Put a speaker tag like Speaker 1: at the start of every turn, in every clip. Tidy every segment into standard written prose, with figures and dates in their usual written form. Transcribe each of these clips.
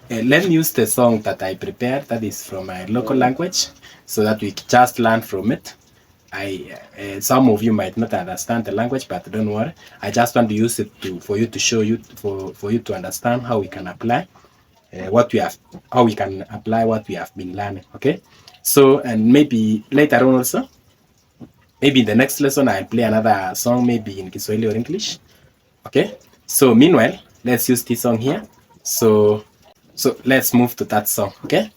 Speaker 1: Let me use the song that I prepared, that is from my local language, so that we just learn from it. Some of you might not understand the language, but don't worry. I just want to use it for you to show you for you to understand how we can apply what we have, how we can apply what we have been learning. Okay, so and maybe later on also, maybe in the next lesson I'll play another song, maybe in Kiswahili or English. Okay, so meanwhile, let's use this song here. So let's move to that song. Okay.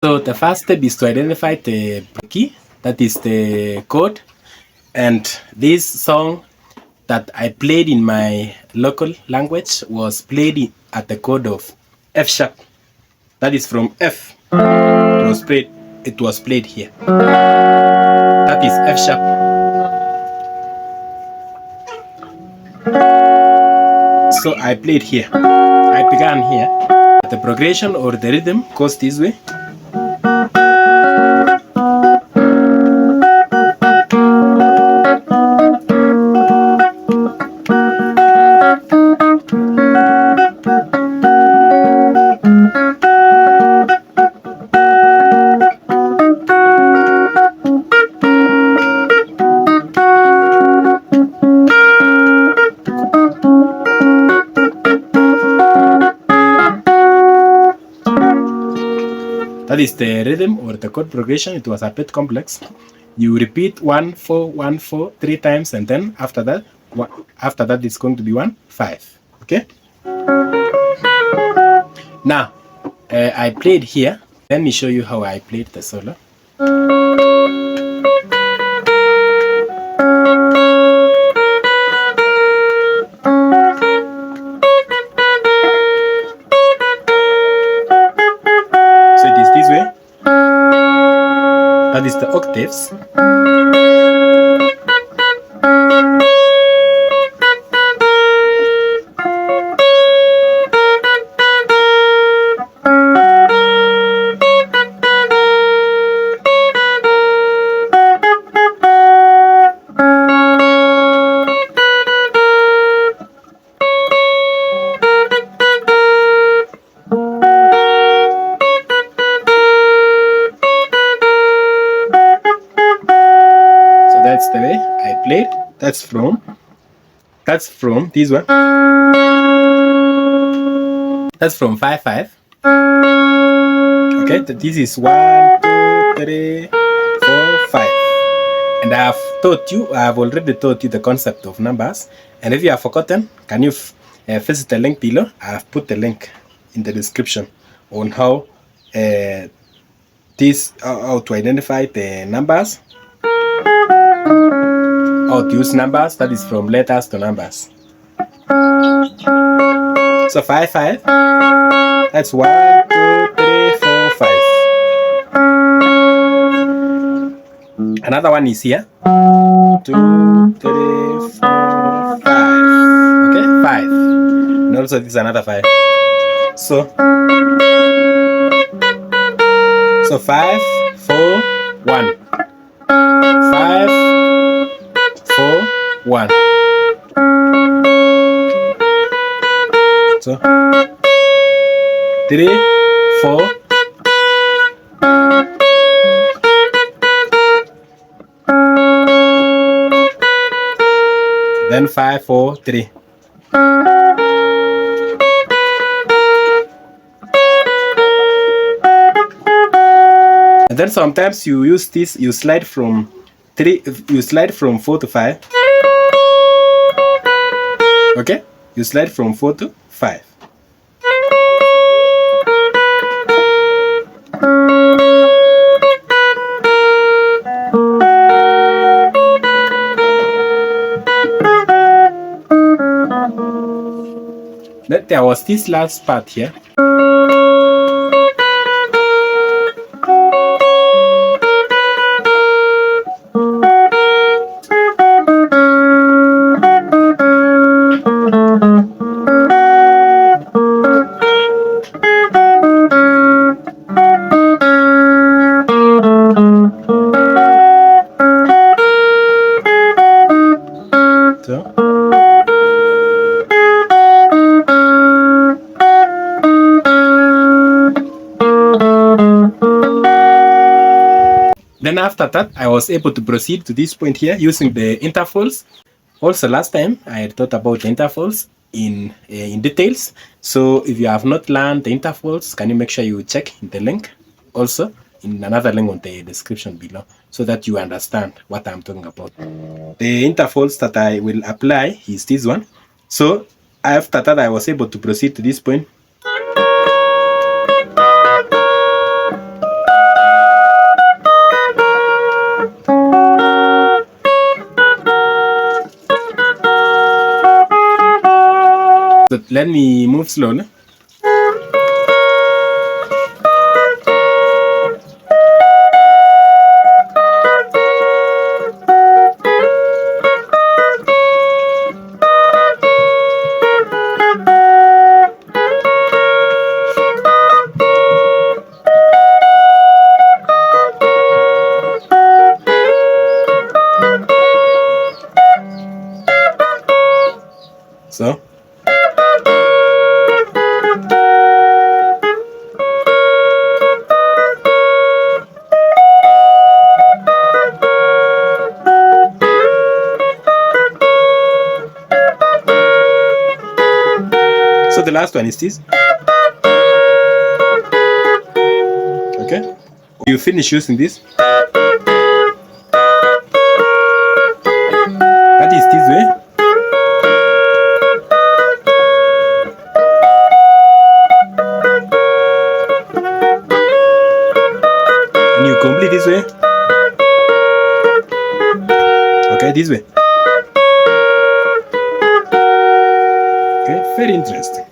Speaker 1: So the first step is to identify the key, that is the chord. And this song that I played in my local language was played at the chord of F sharp. That is from F. It was played here. That is F sharp. So I played here. I began here. The progression or the rhythm goes this way. That is the rhythm or the chord progression. It was a bit complex. You repeat 1 4 1 4 3 times, and then after that it's going to be 1 5. Okay. Now I played here. Let me show you how I played the solo. So it is this way. That is the octaves. That's the way I played. That's from this one. That's from 5 5. Okay, this is 1 2 3 4 5. And I have already taught you the concept of numbers. And if you have forgotten, can you visit the link below? I have put the link in the description on how to identify the numbers. How to use numbers, that is from letters to numbers. So 5 5. That's 1 2 3 4 5. Another one is here. 2 3 4 5. Okay, 5. And also this is another 5. So 5 4 1. 5 4 1. So 3 4. Then 5 4 3. And then sometimes you use this, you slide from 4 to 5. Okay, you slide from 4 to 5. There was this last part here. Then after that, I was able to proceed to this point here using the intervals. Also, last time I had thought about the intervals in details. So if you have not learned the intervals, can you make sure you check in the link also in another link on the description below so that you understand what I'm talking about. The intervals that I will apply is this one. So after that, I was able to proceed to this point. So let me move slowly. So the last one is this. Okay, you finish using this. That is this way. And you complete this way. Okay, this way. Okay, very interesting.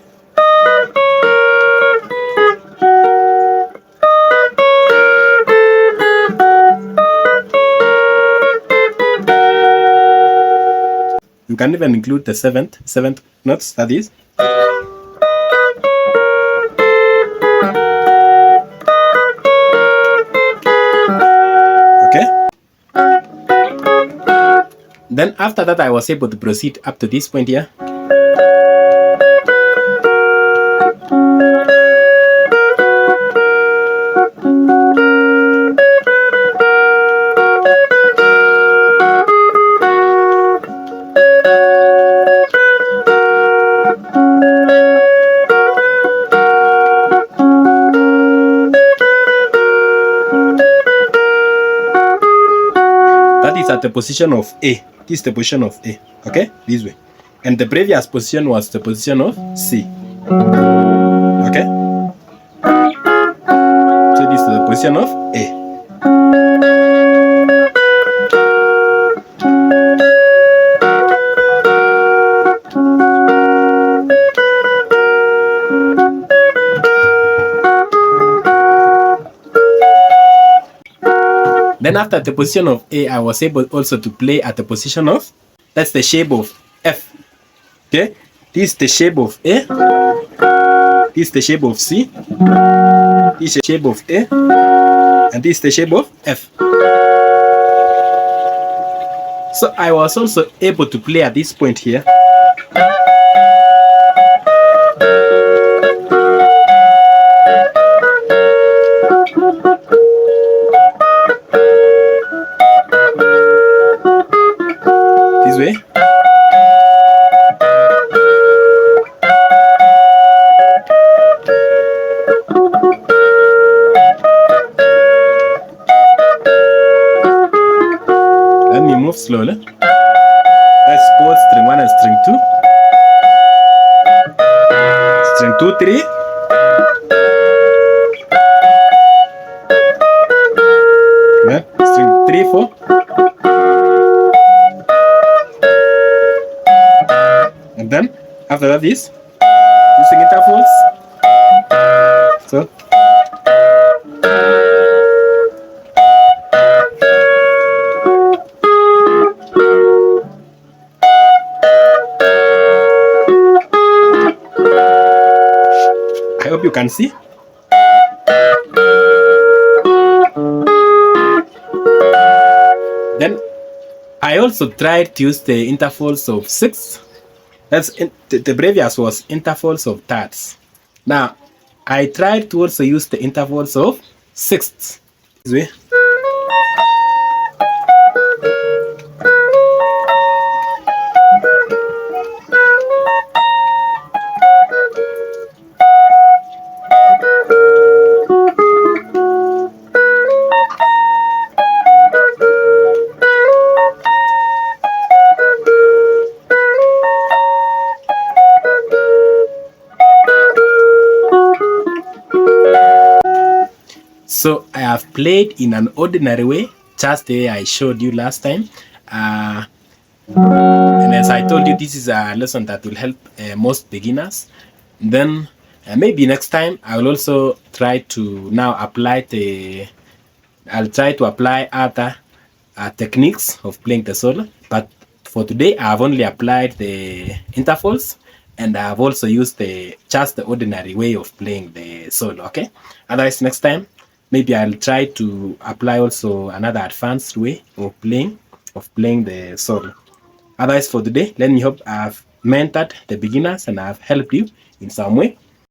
Speaker 1: You can even include the seventh notes, that is. Okay. Then after that, I was able to proceed up to this point here. At the position of A. This is the position of A. Okay, this way. And the previous position was the position of C. Okay. So this is the position of A. Then after the position of A, I was able also to play at the position of, that's the shape of F. Okay, this is the shape of A, this is the shape of C, this is the shape of A, and this is the shape of F. So I was also able to play at this point here. This way. Let me move slowly. That's both string 1 and string 2. String 2, 3. Then string 3, 4. And then after that is using intervals. So I hope you can see. Then I also tried to use the intervals of 6. That's the previous was intervals of thirds. Now I tried to also use the intervals of sixths. This way. So I have played in an ordinary way, just the way I showed you last time. And as I told you, this is a lesson that will help most beginners. Then maybe next time I will also try to now apply the. I'll try to apply other techniques of playing the solo. But for today, I've only applied the intervals, and I've also used the ordinary way of playing the solo. Okay. Otherwise, next time maybe I'll try to apply also another advanced way of playing the solo. Otherwise, for today, let me hope I've mentored the beginners and I've helped you in some way.